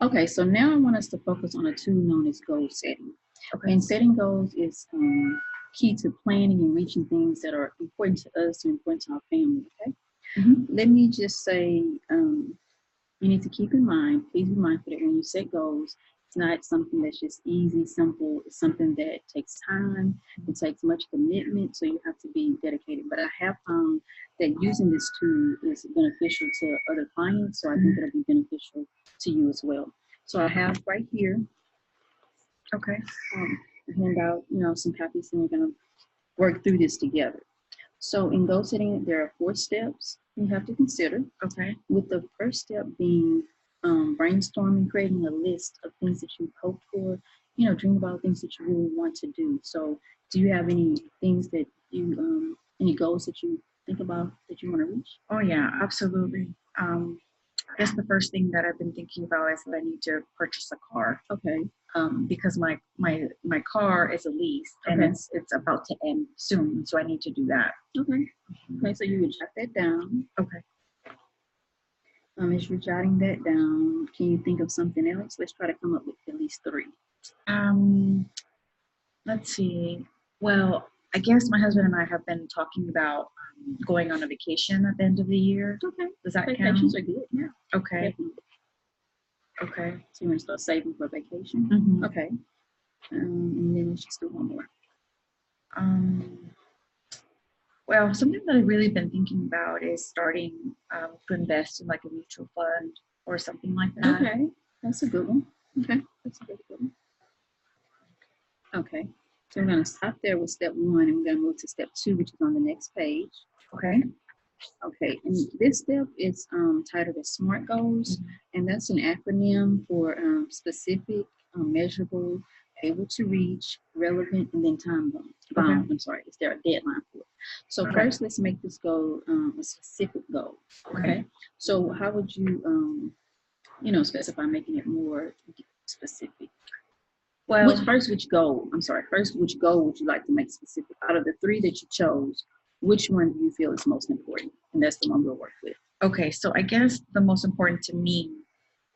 Okay, so now I want us to focus on a tool known as goal setting. Okay. And setting goals is key to planning and reaching things that are important to us and important to our family. Okay, let me just say you need to keep in mind, please be mindful that when you set goals, it's not something that's just easy, simple. It's something that takes time. It takes much commitment, so you have to be dedicated. But I have found that using this tool is beneficial to other clients, so I think it'll be beneficial to you as well. So I have right here Okay. a handout, some copies, and we're going to work through this together. So in goal setting, there are 4 steps you have to consider. Okay. With the first step being brainstorming, creating a list of things that you hope for, dream about things that you really want to do. So do you have any things that any goals that you think about that you want to reach? Oh yeah, absolutely. I guess the first thing that I've been thinking about is that I need to purchase a car. Okay. Because my car is a lease and Okay. it's about to end soon, so I need to do that. Okay. Okay, so you would jot that down. Okay. As you're jotting that down, can you think of something else? Let's try to come up with at least 3. Let's see. Well, I guess my husband and I have been talking about going on a vacation at the end of the year. Okay. Does that count? Vacations are good. Yeah. Okay. Definitely. Okay. So you want to start saving for vacation? Mm-hmm. Okay. And then let's just do one more. Well, something that I've really been thinking about is starting to invest in like a mutual fund or something like that. Okay, that's a good one. Okay, that's a good one. Okay, so we're going to stop there with step 1, and we're going to move to step 2, which is on the next page. Okay. Okay, and this step is titled as SMART Goals, and that's an acronym for specific, measurable, able to reach, relevant, and then time bound. Okay. I'm sorry, is there a deadline for it? So first, let's make this goal a specific goal. Okay. So how would you, specify making it more specific? Well, which goal? I'm sorry. First, which goal would you like to make specific? Out of the 3 that you chose, which one do you feel is most important? And that's the one we'll work with. Okay, so I guess the most important to me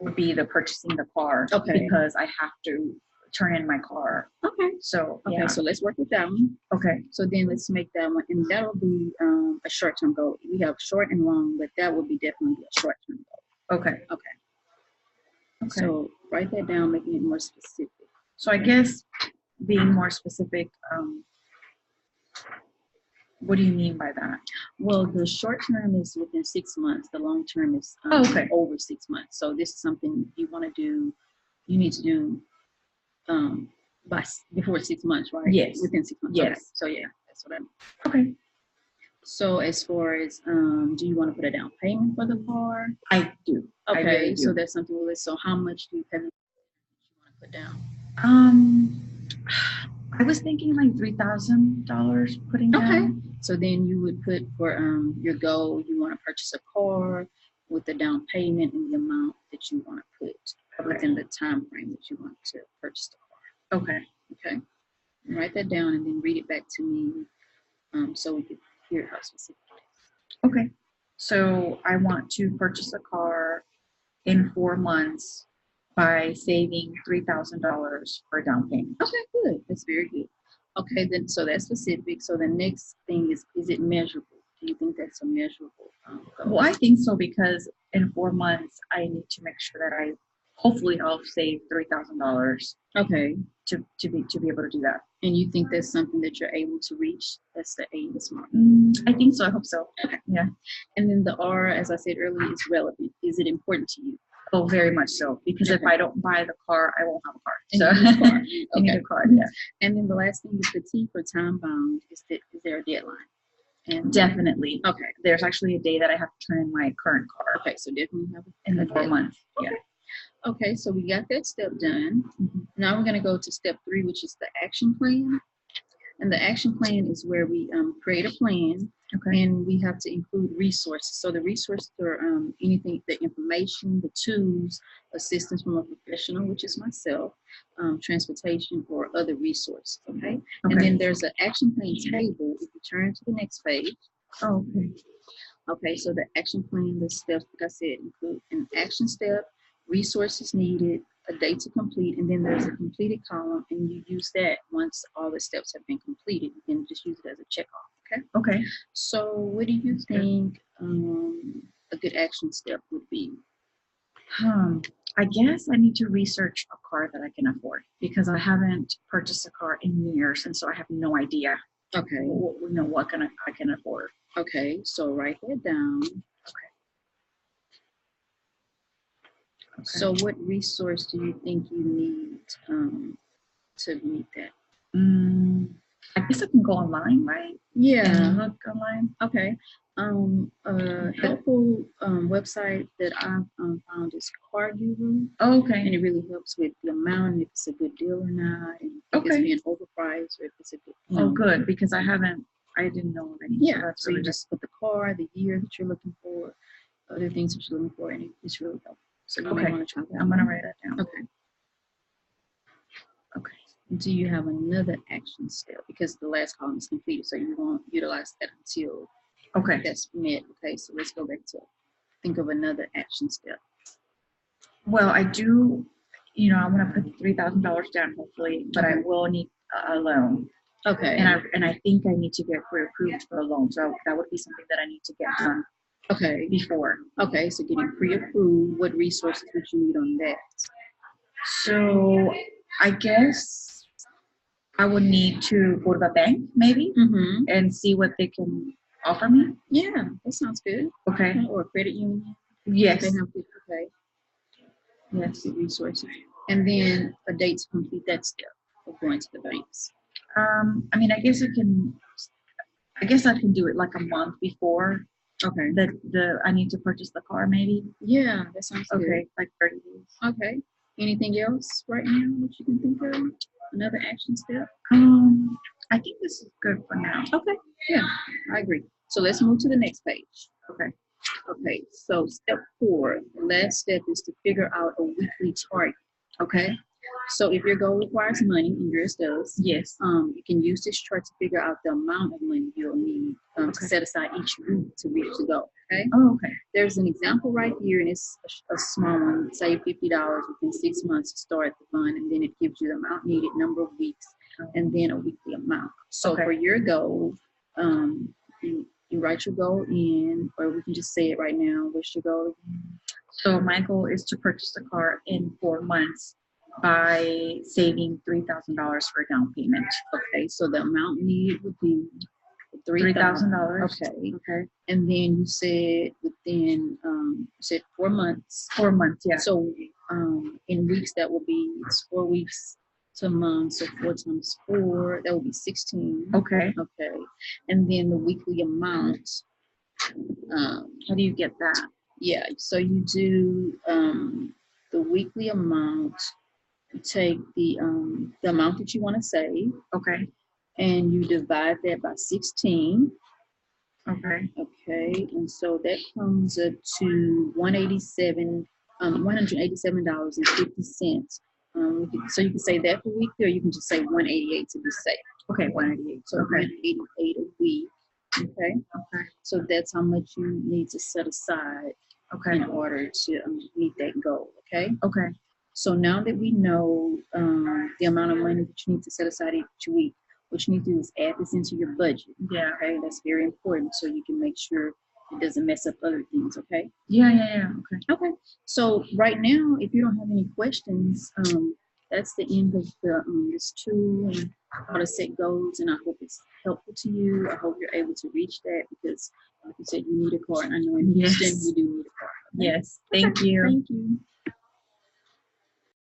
would be the purchasing the car. Okay. Because I have to turn in my car. Okay. So Okay, yeah. so let's work with that one. Okay. So then let's make that one, and that'll be a short-term goal. We have short and long, but that would be definitely a short-term goal. Okay. Okay. So write that down, making it more specific. So I guess being more specific, what do you mean by that? Well, the short term is within 6 months. The long term is over 6 months. So this is something you want to do. You need to do before 6 months, right? Yes. Within 6 months. Yes. Okay. So yeah, that's what I mean. Okay. So as far as do you want to put a down payment for the car? I do. Okay. I really do. So that's something with. So how much do you want to put down? I was thinking like $3,000 putting down. Okay. So then you would put for your goal, you want to purchase a car with the down payment and the amount that you want to put within the time frame that you want to purchase the car. Okay. Okay. And write that down and then read it back to me so we could hear how specific it is. Okay. So I want to purchase a car in 4 months by saving $3,000 for down payment. Okay, good. That's very good. Okay, then so that's specific. So the next thing is it measurable? Do you think that's a measurable goal? Well, I think so, because in 4 months I need to make sure that hopefully I'll save $3,000. Okay. To be able to do that. And you think that's something that you're able to reach? That's the A, the SMART. I think so. I hope so. Okay. Yeah. And then the R, as I said earlier, is relevant. Is it important to you? Oh, very much so. Because if I don't buy the car, I won't have a car. So I need a car. Yeah. And then the last thing is the T for time bound. Is there a deadline? And definitely. Okay. There's actually a day that I have to turn in my current car. Okay, so definitely have in the 4 months. Okay. Yeah. Okay, so we got that step done. Now we're going to go to step 3, which is the action plan. And the action plan is where we create a plan, and we have to include resources. So the resources are anything, the information, the tools, assistance from a professional, which is myself, transportation, or other resources. Okay. And then there's an action plan table. If you turn to the next page. Oh, okay. Okay, so the action plan, the steps, like I said, include an action step, resources needed, a date to complete, and then there's a completed column, and you use that once all the steps have been completed. You can just use it as a check off. Okay. Okay. So, what do you That's good. think a good action step would be? I guess I need to research a car that I can afford because I haven't purchased a car in years, and so I have no idea. Okay. What I can afford. Okay. So write that down. Okay. So, what resource do you think you need to meet that? I guess I can go online, right? Yeah. And look online. Okay. A helpful website that I've found is Car Guru. Okay. And it really helps with the amount and if it's a good deal or not, and if it's being overpriced or if it's a good. Oh, good, because I didn't know of any. Yeah. So you just put the car, the year that you're looking for, other things that you're looking for, and it's really helpful. So you may want to try that. I'm gonna write that down. Okay. Okay. Do you have another action step? Because the last column is completed, so you won't utilize that until that's met. Okay, so let's go back to think of another action step. Well, I do, I want to put $3,000 down hopefully, but I will need a loan. Okay. And I think I need to get pre-approved for a loan, so that would be something that I need to get done. Okay. Before. Okay, so getting pre-approved, what resources would you need on that? So I guess I would need to go to the bank maybe and see what they can offer me. Yeah, that sounds good. Okay. Or a credit union. Yes. They have good, okay. Yes, good resources. And then a date to complete that step of going to the banks. I mean, I guess I can do it like a month before. Okay. I need to purchase the car maybe. Yeah, that sounds good. Okay, like 30 days. Okay. Anything else right now that you can think of? Another action step? I think this is good for now. Okay. Yeah, I agree. So let's move to the next page. Okay. Okay. So step 4, the last step is to figure out a weekly target. Okay. So if your goal requires money, and yours does, yes, you can use this chart to figure out the amount of money you'll need to set aside each week to reach the goal. Okay. Oh, okay. There's an example right here, and it's a small one. Say $50 within 6 months to start the fund, and then it gives you the amount needed, number of weeks, and then a weekly amount. So for your goal, you write your goal in, or we can just say it right now. What's your goal again? So my goal is to purchase a car in 4 months by saving $3,000 for down payment. Okay, so the amount needed would be $3,000. Okay. Okay. And then you said within you said 4 months. 4 months, yeah. So in weeks that will be 4 weeks to a month. So 4 times 4, that will be 16. Okay. Okay. And then the weekly amount. How do you get that? Yeah. So you do the weekly amount. Take the amount that you want to save. Okay. And you divide that by 16. Okay. Okay. And so that comes up to $187.50. So you can say that for weekly, or you can just say 188 to be safe. Okay, 188. So 188 a week. Okay. Okay. So that's how much you need to set aside. Okay. In order to meet that goal. Okay. Okay. So now that we know the amount of money that you need to set aside each week, what you need to do is add this into your budget. Yeah. Okay. That's very important, so you can make sure it doesn't mess up other things. Okay. Yeah. Okay. Okay. So right now, if you don't have any questions, that's the end of the this tool and how to set goals. And I hope it's helpful to you. I hope you're able to reach that because, like you said, you need a car, and I know in Houston you do need a car. Okay? Yes. Thank you. Thank you.